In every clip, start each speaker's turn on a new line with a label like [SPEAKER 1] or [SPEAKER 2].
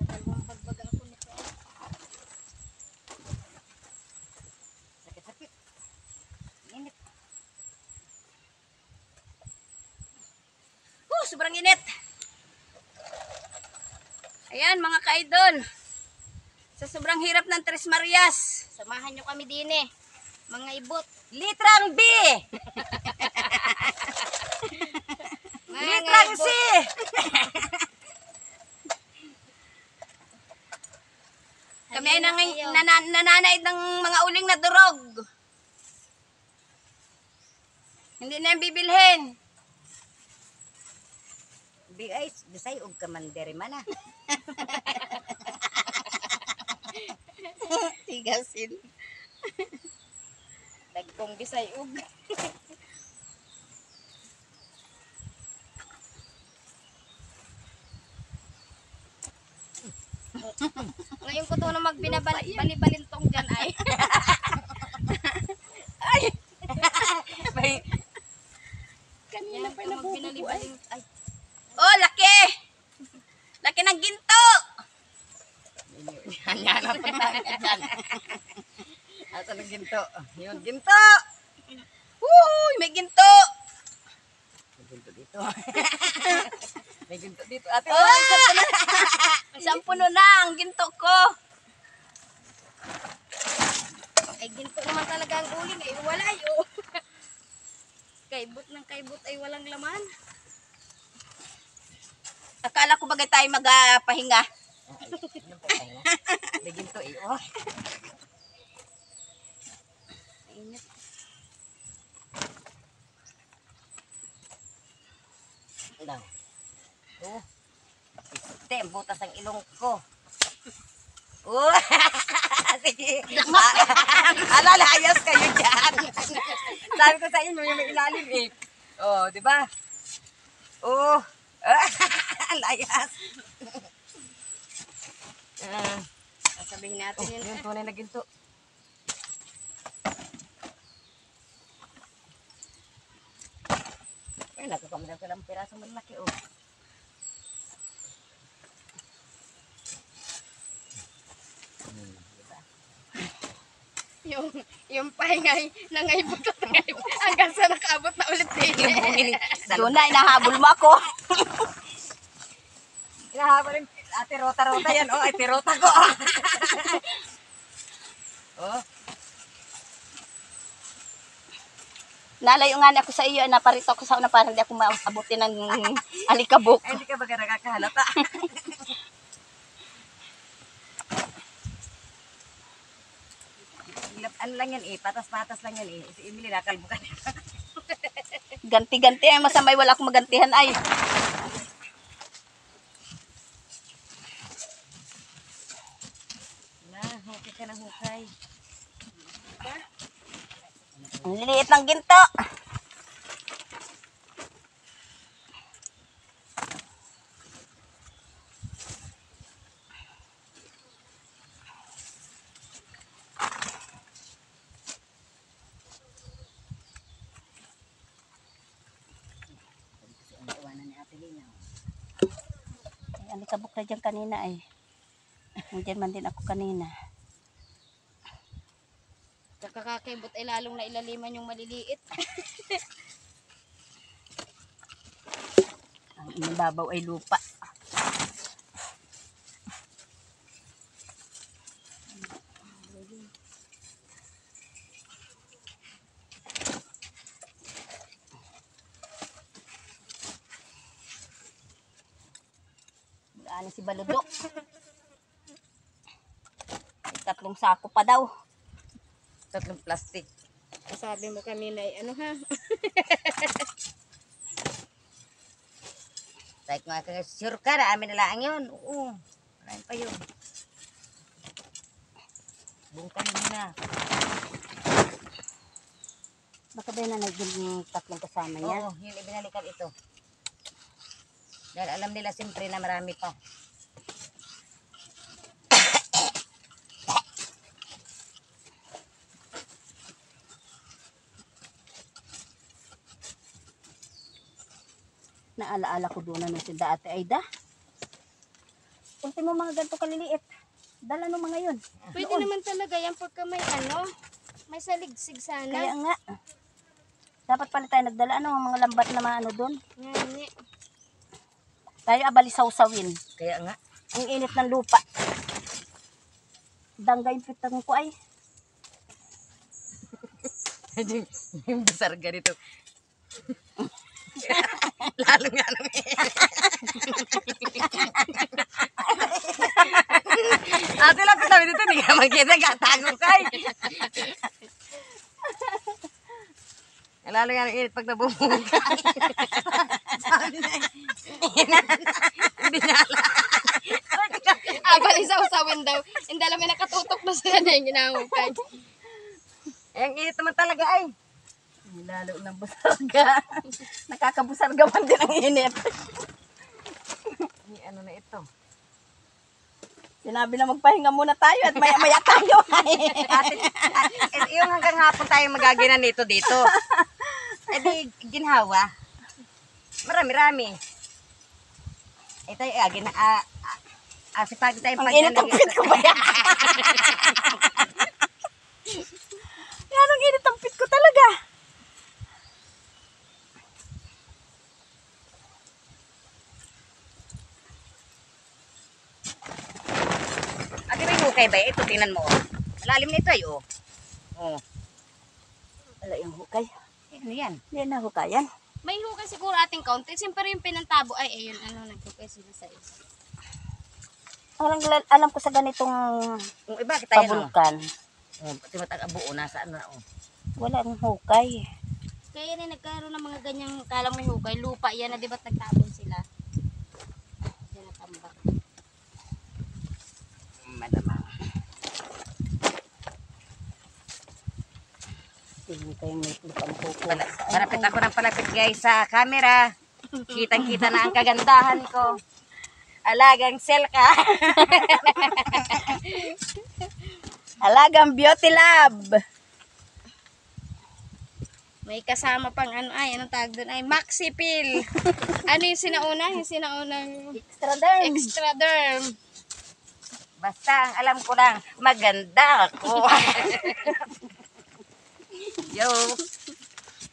[SPEAKER 1] Dalawang bagbag ako nito.
[SPEAKER 2] Sakit-sakit. Init.
[SPEAKER 1] Sobrang init. Ayan mga ka-idol. Sa sobrang hirap ng Tres Marias, samahan nyo kami din eh. Mga ibot.
[SPEAKER 2] Litrang B! Litrang C!
[SPEAKER 1] Kami ay nananaid ng mga uling na durog. Hindi na yung bibilhin.
[SPEAKER 2] Bigay, bisay og kamandere man ah.
[SPEAKER 1] Tigasin. Dagkong bisay ug. Ngayon ko to na magbinabalintong dyan ay.
[SPEAKER 2] Ay! May
[SPEAKER 1] Kanina pa nabubuhay. Ay. Oh, laki! Laki ng ginto!
[SPEAKER 2] Hanya na punta dyan. Asa ng ginto? Yun, ginto!
[SPEAKER 1] Uy, may ginto!
[SPEAKER 2] May ginto dito. May ginto dito. Ate,
[SPEAKER 1] Oh, isang puno na ang ginto ko. Ay, ginto naman talaga ang uling. Ay, wala yun. Kaibot ng kaibot ay walang laman. Akala ko bagay tayo magpahinga.
[SPEAKER 2] ay, ano pa tayo? May ginto eh. Oh.
[SPEAKER 1] Init.
[SPEAKER 2] Daw. Oh. Iste, ang butas ang ilong ko. Oh. Sige. Alalayas kayo dyan. Sabi ko sa inyo, may ilalim eh. Oh, di ba? Oh. Layas.
[SPEAKER 1] Sabihin natin yun.
[SPEAKER 2] Yun, tunay na ginto. Ay, nagkakamdaw ka ng pirasong malaki, oh. Diba?
[SPEAKER 1] Yung pahingay, nangaybot at nangaybot. Hanggang sa nakaabot na ulit din.
[SPEAKER 2] Yung bungin.
[SPEAKER 1] Doon na, inahabol mo ako.
[SPEAKER 2] Hinahabol yung ate rota-rota yan, oh. Ay, tirota ko. Oh.
[SPEAKER 1] Nalayo nga ako sa iyo, naparito ako sa una para hindi ako maabutin ng alikabok.
[SPEAKER 2] Ay, hindi ka ba nakakahalata? Ano lang yan eh, patas-patas lang yan eh. Si Emily nakalbukan.
[SPEAKER 1] Ganti-ganti ay masamay, wala akong magantihan ay.
[SPEAKER 2] Na, hukay ka ng hukay.
[SPEAKER 1] Ang liliit ng ginto.
[SPEAKER 2] Ang iwanan ni Ate Lina.
[SPEAKER 1] Ay, alikabok na dyan kanina ay. Nandiyan man din ako kanina. Kakakaibot ay lalong na ilaliman yung maliliit.
[SPEAKER 2] Ang ibabaw ay lupa.
[SPEAKER 1] Ano si Baludok? May 3 sako pa daw.
[SPEAKER 2] 3 plastic.
[SPEAKER 1] Sabi mo kanina ay ano ha?
[SPEAKER 2] Like mga sure ka na, amin na lang yun. Oo. Marami pa yun. Bungkan mo na.
[SPEAKER 1] Baka ba na naging 3 kasama niya?
[SPEAKER 2] Oo, yun ibinalikan ito. Dahil alam nila siyempre na marami pa.
[SPEAKER 1] Naalaala ko doon na si Ate Aida. ultimo mga ganito kaliliit. Dala ng mga yun.
[SPEAKER 3] Pwede naman talaga yan pagka may may saligsig sana.
[SPEAKER 1] Kaya nga. Dapat pala tayo nagdala mga lambat na mga doon.
[SPEAKER 3] Ngani.
[SPEAKER 1] Tayo abali sawsawin.
[SPEAKER 2] Kaya nga.
[SPEAKER 1] Ang init ng lupa. Danggay pitang ko ay.
[SPEAKER 2] Yung besar ganito. Lalo nga nung ate lapit namin dito, hindi ka magkita, gatago kay. Lalo nga nung init pag nabumuga. Sabi na, hindi niya alam.
[SPEAKER 3] Abali sa usawin daw. Hindi alam may nakatutok na sa kanya yung ginahukay.
[SPEAKER 2] Ang init naman talaga ay.
[SPEAKER 1] Lalo ng busarga. Nakakabusargawan din ang init.
[SPEAKER 2] Ano na ito?
[SPEAKER 1] Sinabi na magpahinga muna tayo at maya-maya tayo.
[SPEAKER 2] Yung hanggang hapon tayo magaginan nito dito. Eh di, ginhawa. Marami-rami. Ito yung asipag tayo
[SPEAKER 1] Ang init ang pit ko ba yan? Yan ang init ang pit ko talaga.
[SPEAKER 2] Ate may hukay ba? Ito, tingnan mo. Malalim na ito ay, oh. Oh.
[SPEAKER 1] Wala yung hukay.
[SPEAKER 2] Ano yan?
[SPEAKER 1] Hindi na hukayan.
[SPEAKER 3] May hukay siguro ating kaunti. Siyempre yung pinantabo ay ayun naghukay sila sa isa.
[SPEAKER 1] Alam ko sa ganitong
[SPEAKER 2] Yung iba, kita yan, oh.
[SPEAKER 1] pabulkan.
[SPEAKER 2] Oh, pati matag-abuo, nasa ano na, oh.
[SPEAKER 1] Wala ang hukay.
[SPEAKER 3] Kaya rin nagkaroon ng mga ganyang kalang may hukay. Lupa yan na di ba't nagtabon sila? Yan natambak.
[SPEAKER 2] Malamang.
[SPEAKER 1] Tingin kayong may lupang hukay.
[SPEAKER 2] Palapit ako ng palapit guys sa camera. Kitang-kita na ang kagandahan ko. Alagang selka.
[SPEAKER 1] Alagang beauty lab.
[SPEAKER 3] May kasama pang anong tawag doon ay Maxi Pill. Ano yung sinauna? Yung sinaunang
[SPEAKER 1] Extra derm.
[SPEAKER 3] extra derm.
[SPEAKER 2] Basta alam ko lang, maganda ako. Yo.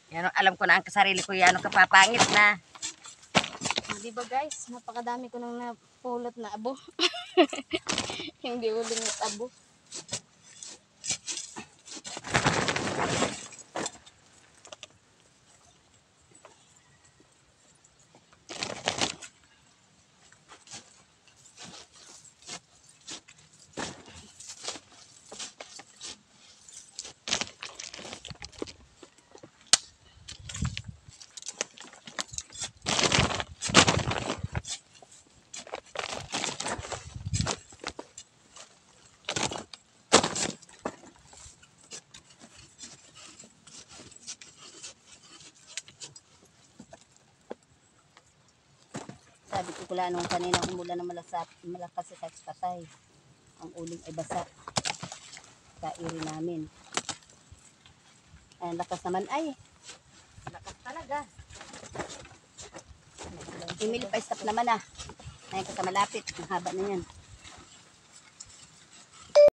[SPEAKER 2] Yan, alam ko na ang kasarili ko yan, kapapangit na.
[SPEAKER 3] Di ba guys? Napakadami ko nang napulot na abo. Hindi uling na abo.
[SPEAKER 1] Sabi ko kula nung kanina umulan na malakas sa patay. Ang uling ay basa. Kairi namin. Ang lakas naman ay.
[SPEAKER 2] Lakas talaga.
[SPEAKER 1] Emil pa stop naman ah. Ngayon ka sa malapit. Ang haba na yan.